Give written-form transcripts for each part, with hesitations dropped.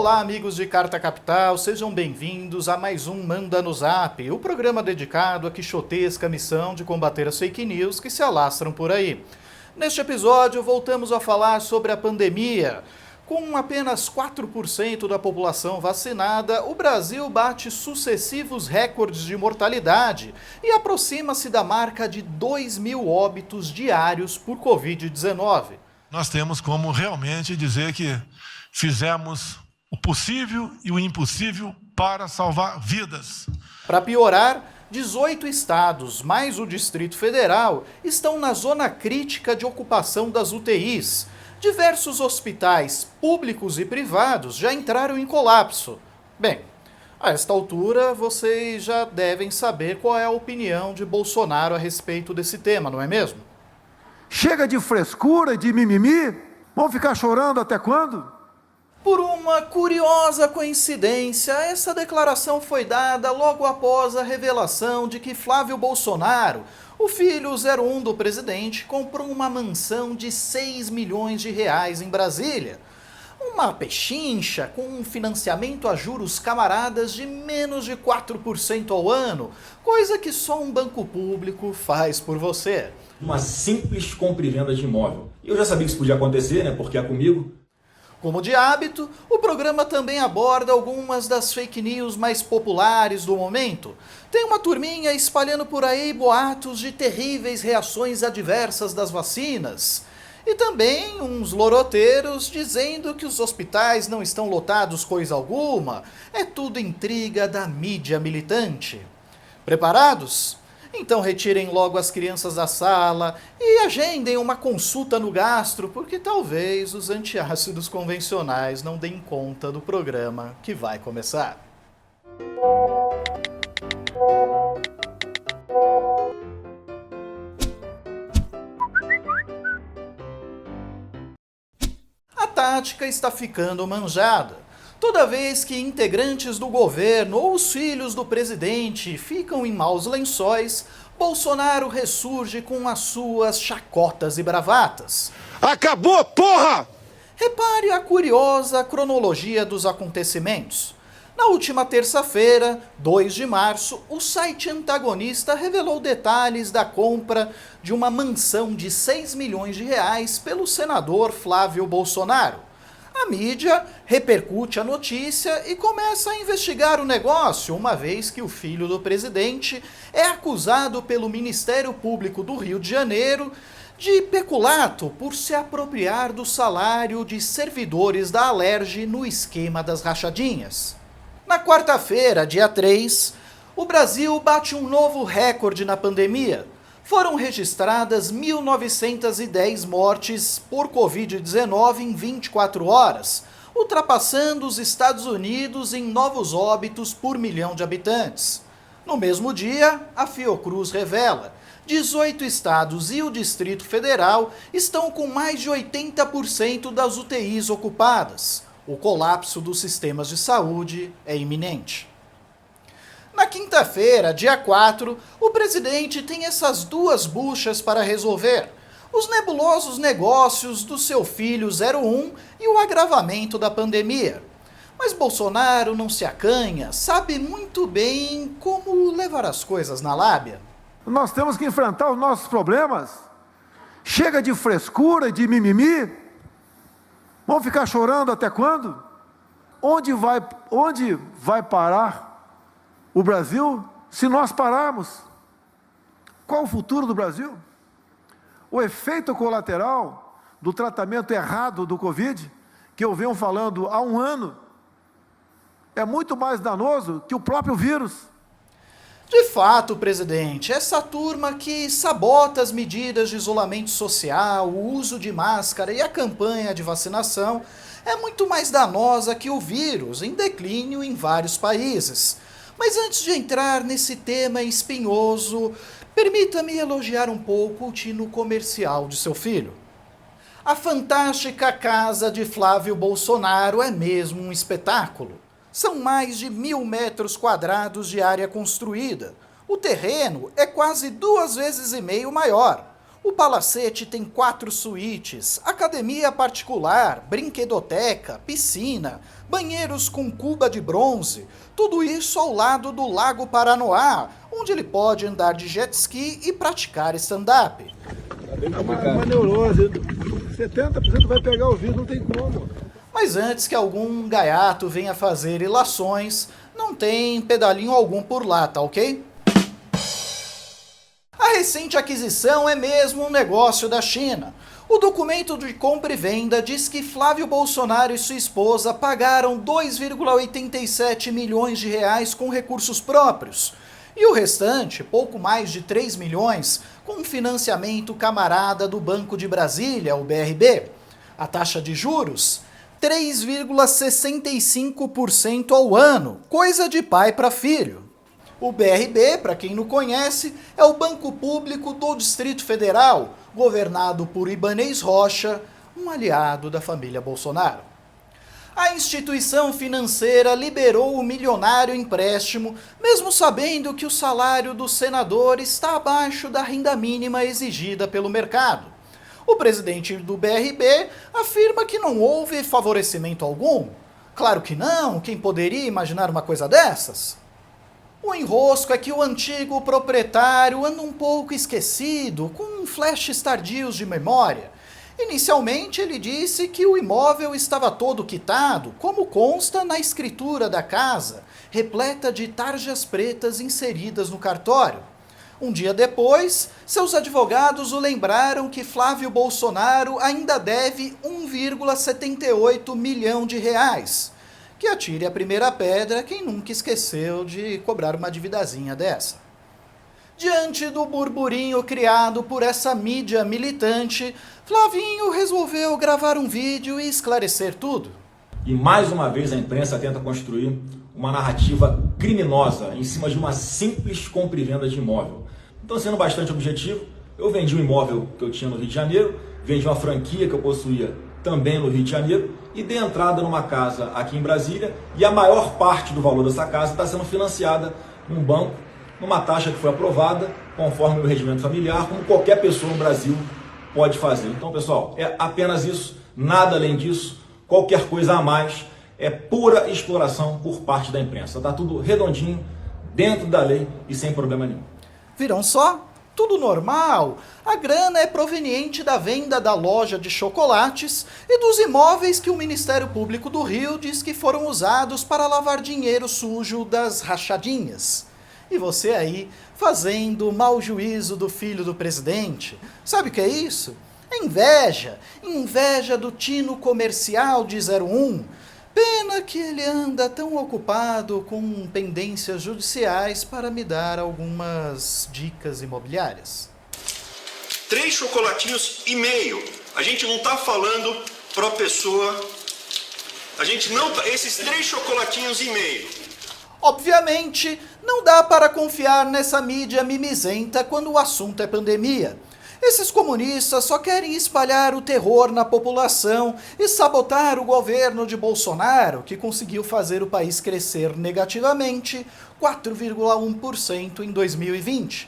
Olá, amigos de Carta Capital, sejam bem-vindos a mais um Manda no Zap, o programa dedicado à quixotesca missão de combater as fake news que se alastram por aí. Neste episódio, voltamos a falar sobre a pandemia. Com apenas 4% da população vacinada, o Brasil bate sucessivos recordes de mortalidade e aproxima-se da marca de 2.000 óbitos diários por Covid-19. Nós temos como realmente dizer que fizemos o possível e o impossível para salvar vidas. Para piorar, 18 estados, mais o Distrito Federal, estão na zona crítica de ocupação das UTIs. Diversos hospitais públicos e privados já entraram em colapso. Bem, a esta altura vocês já devem saber qual é a opinião de Bolsonaro a respeito desse tema, não é mesmo? Chega de frescura e de mimimi? Vão ficar chorando até quando? Por uma curiosa coincidência, essa declaração foi dada logo após a revelação de que Flávio Bolsonaro, o filho 01 do presidente, comprou uma mansão de 6 milhões de reais em Brasília. Uma pechincha com um financiamento a juros camaradas de menos de 4% ao ano, coisa que só um banco público faz por você. Uma simples compra e venda de imóvel. Eu já sabia que isso podia acontecer, né? Porque é comigo. Como de hábito, o programa também aborda algumas das fake news mais populares do momento. Tem uma turminha espalhando por aí boatos de terríveis reações adversas das vacinas. E também uns loroteiros dizendo que os hospitais não estão lotados coisa alguma. É tudo intriga da mídia militante. Preparados? Então retirem logo as crianças da sala e agendem uma consulta no gastro, porque talvez os antiácidos convencionais não deem conta do programa que vai começar. A tática está ficando manjada. Toda vez que integrantes do governo ou os filhos do presidente ficam em maus lençóis, Bolsonaro ressurge com as suas chacotas e bravatas. Acabou, porra! Repare a curiosa cronologia dos acontecimentos. Na última terça-feira, 2 de março, o site antagonista revelou detalhes da compra de uma mansão de 6 milhões de reais pelo senador Flávio Bolsonaro. A mídia repercute a notícia e começa a investigar o negócio, uma vez que o filho do presidente é acusado pelo Ministério Público do Rio de Janeiro de peculato por se apropriar do salário de servidores da Alerj no esquema das rachadinhas. Na quarta-feira, dia 3, o Brasil bate um novo recorde na pandemia. Foram registradas 1.910 mortes por Covid-19 em 24 horas, ultrapassando os Estados Unidos em novos óbitos por milhão de habitantes. No mesmo dia, a Fiocruz revela: 18 estados e o Distrito Federal estão com mais de 80% das UTIs ocupadas. O colapso dos sistemas de saúde é iminente. Na quinta-feira, dia 4, o presidente tem essas duas buchas para resolver: os nebulosos negócios do seu filho 01 e o agravamento da pandemia. Mas Bolsonaro não se acanha, sabe muito bem como levar as coisas na lábia. Nós temos que enfrentar os nossos problemas. Chega de frescura e de mimimi. Vão ficar chorando até quando? Onde vai parar o Brasil se nós pararmos? Qual o futuro do Brasil? O efeito colateral do tratamento errado do Covid, que eu venho falando há um ano, é muito mais danoso que o próprio vírus. De fato, presidente, essa turma que sabota as medidas de isolamento social, o uso de máscara e a campanha de vacinação é muito mais danosa que o vírus, em declínio em vários países. Mas antes de entrar nesse tema espinhoso, permita-me elogiar um pouco o tino comercial de seu filho. A fantástica casa de Flávio Bolsonaro é mesmo um espetáculo. São mais de 1.000 metros quadrados de área construída. O terreno é quase 2,5 vezes maior. O palacete tem 4 suítes, academia particular, brinquedoteca, piscina, banheiros com cuba de bronze, tudo isso ao lado do Lago Paranoá, onde ele pode andar de jet ski e praticar stand-up. É uma neurose, 70% vai pegar o vírus, não tem como. Mas antes que algum gaiato venha fazer ilações, não tem pedalinho algum por lá, tá ok? A recente aquisição é mesmo um negócio da China. O documento de compra e venda diz que Flávio Bolsonaro e sua esposa pagaram 2,87 milhões de reais com recursos próprios. E o restante, pouco mais de 3 milhões, com financiamento camarada do Banco de Brasília, o BRB. A taxa de juros? 3,65% ao ano, coisa de pai para filho. O BRB, para quem não conhece, é o Banco Público do Distrito Federal, governado por Ibanez Rocha, um aliado da família Bolsonaro. A instituição financeira liberou o milionário empréstimo, mesmo sabendo que o salário do senador está abaixo da renda mínima exigida pelo mercado. O presidente do BRB afirma que não houve favorecimento algum. Claro que não, quem poderia imaginar uma coisa dessas? O enrosco é que o antigo proprietário anda um pouco esquecido, com flashes tardios de memória. Inicialmente ele disse que o imóvel estava todo quitado, como consta na escritura da casa, repleta de tarjas pretas inseridas no cartório. Um dia depois, seus advogados o lembraram que Flávio Bolsonaro ainda deve 1,78 milhão de reais. Que atire a primeira pedra quem nunca esqueceu de cobrar uma dividazinha dessa. Diante do burburinho criado por essa mídia militante, Flavinho resolveu gravar um vídeo e esclarecer tudo. E mais uma vez a imprensa tenta construir uma narrativa criminosa em cima de uma simples compra e venda de imóvel. Então, sendo bastante objetivo, eu vendi um imóvel que eu tinha no Rio de Janeiro, vendi uma franquia que eu possuía também no Rio de Janeiro, e dei entrada numa casa aqui em Brasília, e a maior parte do valor dessa casa está sendo financiada num banco, numa taxa que foi aprovada, conforme o regimento familiar, como qualquer pessoa no Brasil pode fazer. Então, pessoal, é apenas isso, nada além disso, qualquer coisa a mais, é pura exploração por parte da imprensa. Está tudo redondinho, dentro da lei e sem problema nenhum. Viram só? Tudo normal. A grana é proveniente da venda da loja de chocolates e dos imóveis que o Ministério Público do Rio diz que foram usados para lavar dinheiro sujo das rachadinhas. E você aí, fazendo mau juízo do filho do presidente. Sabe o que é isso? É inveja. Inveja do tino comercial de 01. Pena que ele anda tão ocupado com pendências judiciais para me dar algumas dicas imobiliárias. 3 chocolatinhos e meio. A gente não está falando para a pessoa. A gente não. Esses 3 chocolatinhos e meio. Obviamente, não dá para confiar nessa mídia mimizenta quando o assunto é pandemia. Esses comunistas só querem espalhar o terror na população e sabotar o governo de Bolsonaro, que conseguiu fazer o país crescer negativamente 4,1% em 2020.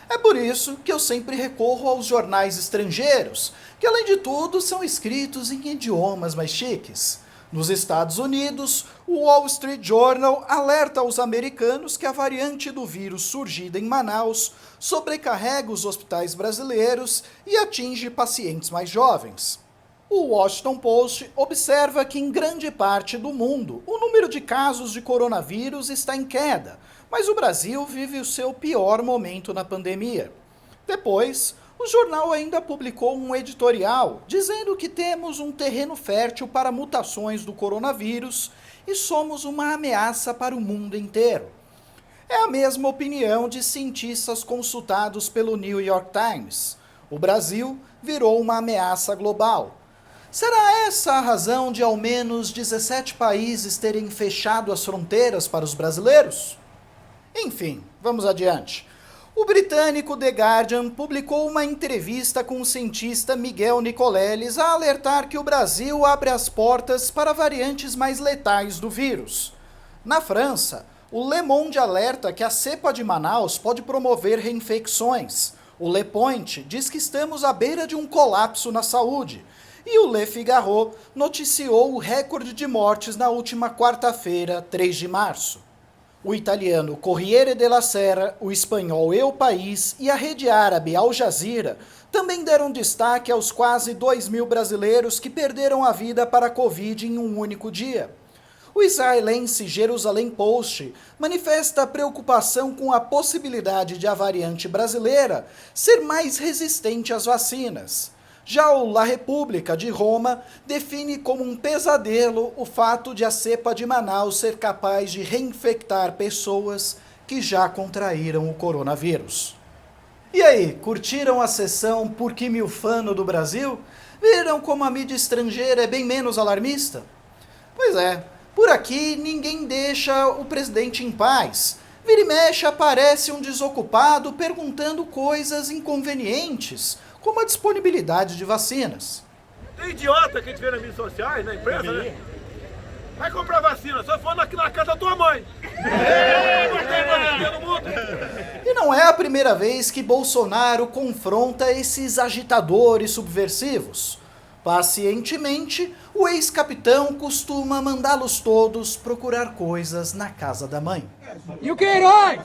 É por isso que eu sempre recorro aos jornais estrangeiros, que além de tudo são escritos em idiomas mais chiques. Nos Estados Unidos, o Wall Street Journal alerta os americanos que a variante do vírus surgida em Manaus sobrecarrega os hospitais brasileiros e atinge pacientes mais jovens. O Washington Post observa que em grande parte do mundo o número de casos de coronavírus está em queda, mas o Brasil vive o seu pior momento na pandemia. Depois, o jornal ainda publicou um editorial dizendo que temos um terreno fértil para mutações do coronavírus e somos uma ameaça para o mundo inteiro. É a mesma opinião de cientistas consultados pelo New York Times. O Brasil virou uma ameaça global. Será essa a razão de ao menos 17 países terem fechado as fronteiras para os brasileiros? Enfim, vamos adiante. O britânico The Guardian publicou uma entrevista com o cientista Miguel Nicoleles a alertar que o Brasil abre as portas para variantes mais letais do vírus. Na França, o Le Monde alerta que a cepa de Manaus pode promover reinfecções. O Le Point diz que estamos à beira de um colapso na saúde. E o Le Figaro noticiou o recorde de mortes na última quarta-feira, 3 de março. O italiano Corriere della Sera, o espanhol El País e a rede árabe Al Jazeera também deram destaque aos quase 2.000 brasileiros que perderam a vida para a Covid em um único dia. O israelense Jerusalem Post manifesta preocupação com a possibilidade de a variante brasileira ser mais resistente às vacinas. Já o La Repubblica de Roma define como um pesadelo o fato de a cepa de Manaus ser capaz de reinfectar pessoas que já contraíram o coronavírus. E aí, curtiram a sessão Por que Milfano do Brasil? Viram como a mídia estrangeira é bem menos alarmista? Pois é, por aqui ninguém deixa o presidente em paz. Vira e mexe aparece um desocupado perguntando coisas inconvenientes, como a disponibilidade de vacinas. Tem idiota que a gente vê nas mídias sociais, na imprensa, né? Vai comprar vacina, só for aqui na casa da tua mãe. E não é a primeira vez que Bolsonaro confronta esses agitadores subversivos. Pacientemente, o ex-capitão costuma mandá-los todos procurar coisas na casa da mãe. E o Queiroz?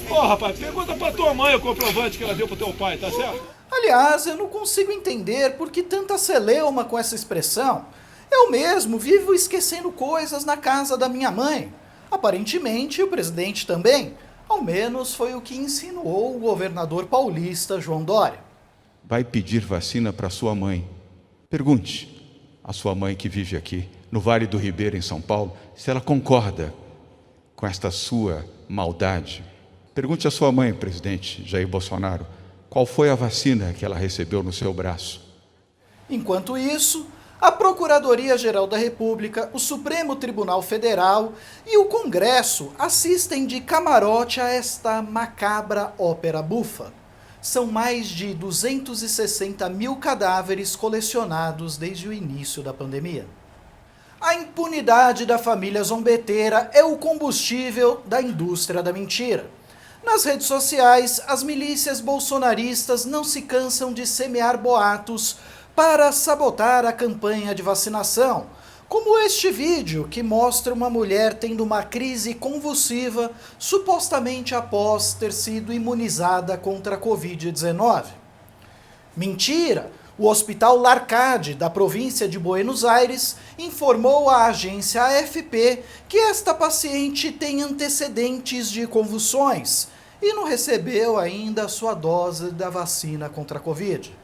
Ô, rapaz, pergunta pra tua mãe o comprovante que ela deu pro teu pai, tá certo? Aliás, eu não consigo entender por que tanta celeuma com essa expressão. Eu mesmo vivo esquecendo coisas na casa da minha mãe. Aparentemente, o presidente também. Ao menos foi o que insinuou o governador paulista João Dória. Vai pedir vacina para sua mãe. Pergunte à sua mãe que vive aqui, no Vale do Ribeira, em São Paulo, se ela concorda com esta sua maldade. Pergunte à sua mãe, presidente Jair Bolsonaro, qual foi a vacina que ela recebeu no seu braço. Enquanto isso, a Procuradoria-Geral da República, o Supremo Tribunal Federal e o Congresso assistem de camarote a esta macabra ópera bufa. São mais de 260 mil cadáveres colecionados desde o início da pandemia. A impunidade da família zombeteira é o combustível da indústria da mentira. Nas redes sociais, as milícias bolsonaristas não se cansam de semear boatos para sabotar a campanha de vacinação, como este vídeo que mostra uma mulher tendo uma crise convulsiva supostamente após ter sido imunizada contra a Covid-19. Mentira! O Hospital Larcade, da província de Buenos Aires, informou à agência AFP que esta paciente tem antecedentes de convulsões e não recebeu ainda a sua dose da vacina contra a Covid.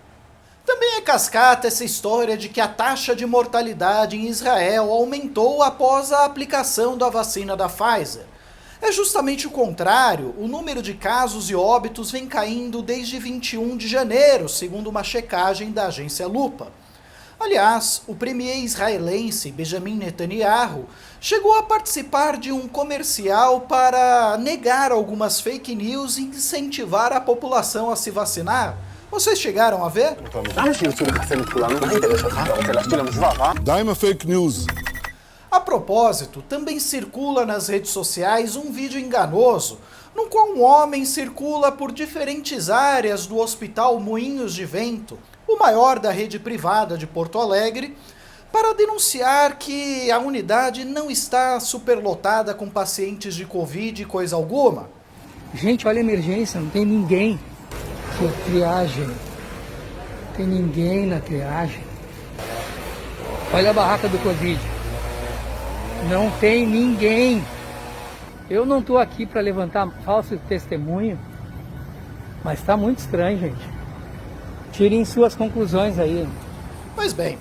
Também é cascata essa história de que a taxa de mortalidade em Israel aumentou após a aplicação da vacina da Pfizer. É justamente o contrário, o número de casos e óbitos vem caindo desde 21 de janeiro, segundo uma checagem da agência Lupa. Aliás, o premier israelense Benjamin Netanyahu chegou a participar de um comercial para negar algumas fake news e incentivar a população a se vacinar. Vocês chegaram a ver? Daima fake news. A propósito, também circula nas redes sociais um vídeo enganoso, no qual um homem circula por diferentes áreas do Hospital Moinhos de Vento, o maior da rede privada de Porto Alegre, para denunciar que a unidade não está superlotada com pacientes de Covid e coisa alguma. Gente, olha a emergência, não tem ninguém. Que triagem. Não tem ninguém na triagem. Olha a barraca do Covid. Não tem ninguém. Eu não estou aqui para levantar falso testemunho, mas está muito estranho, gente. Tirem suas conclusões aí. Pois bem,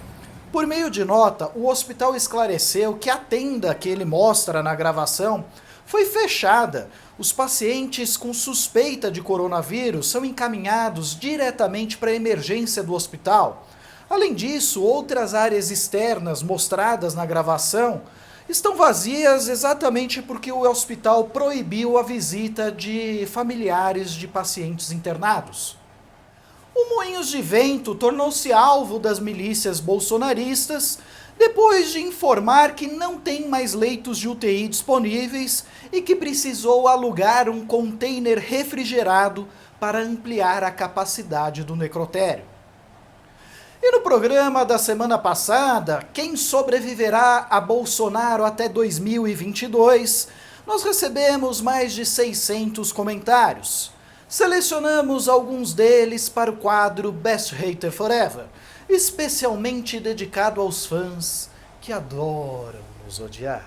por meio de nota, o hospital esclareceu que a tenda que ele mostra na gravação foi fechada. Os pacientes com suspeita de coronavírus são encaminhados diretamente para a emergência do hospital. Além disso, outras áreas externas mostradas na gravação estão vazias exatamente porque o hospital proibiu a visita de familiares de pacientes internados. O Moinhos de Vento tornou-se alvo das milícias bolsonaristas depois de informar que não tem mais leitos de UTI disponíveis e que precisou alugar um container refrigerado para ampliar a capacidade do necrotério. E no programa da semana passada, Quem sobreviverá a Bolsonaro até 2022, nós recebemos mais de 600 comentários. Selecionamos alguns deles para o quadro Best Hater Forever, especialmente dedicado aos fãs que adoram nos odiar.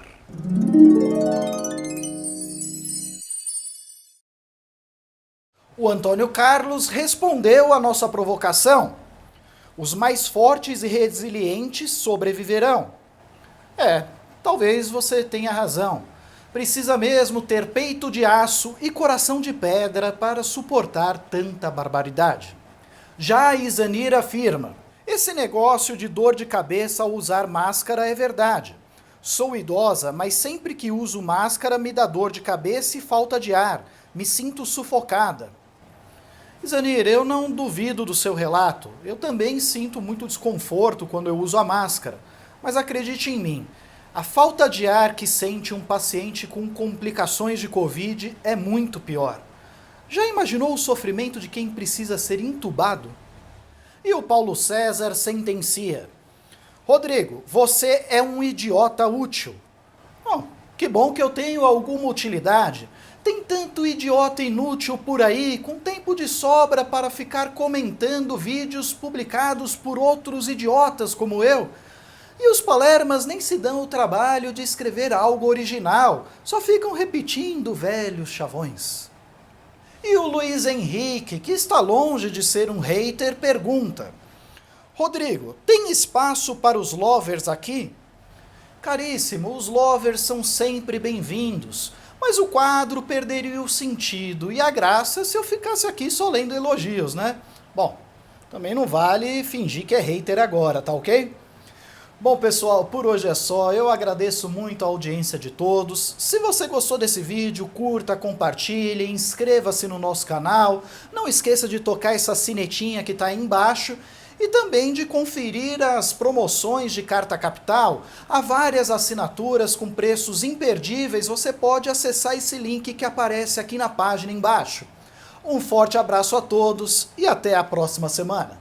O Antônio Carlos respondeu à nossa provocação. Os mais fortes e resilientes sobreviverão. Talvez você tenha razão. Precisa mesmo ter peito de aço e coração de pedra para suportar tanta barbaridade. Já a Isanir afirma: esse negócio de dor de cabeça ao usar máscara é verdade. Sou idosa, mas sempre que uso máscara me dá dor de cabeça e falta de ar. Me sinto sufocada. Isanir, eu não duvido do seu relato. Eu também sinto muito desconforto quando eu uso a máscara. Mas acredite em mim, a falta de ar que sente um paciente com complicações de Covid é muito pior. Já imaginou o sofrimento de quem precisa ser entubado? E o Paulo César sentencia: Rodrigo, você é um idiota útil. Bom, que bom que eu tenho alguma utilidade. Tem tanto idiota inútil por aí, com tempo de sobra para ficar comentando vídeos publicados por outros idiotas como eu. E os palermas nem se dão o trabalho de escrever algo original, só ficam repetindo velhos chavões. E o Luiz Henrique, que está longe de ser um hater, pergunta: Rodrigo, tem espaço para os lovers aqui? Caríssimo, os lovers são sempre bem-vindos, mas o quadro perderia o sentido e a graça se eu ficasse aqui só lendo elogios, né? Bom, também não vale fingir que é hater agora, tá ok? Bom, pessoal, por hoje é só. Eu agradeço muito a audiência de todos. Se você gostou desse vídeo, curta, compartilhe, inscreva-se no nosso canal. Não esqueça de tocar essa sinetinha que está aí embaixo e também de conferir as promoções de Carta Capital. Há várias assinaturas com preços imperdíveis. Você pode acessar esse link que aparece aqui na página embaixo. Um forte abraço a todos e até a próxima semana.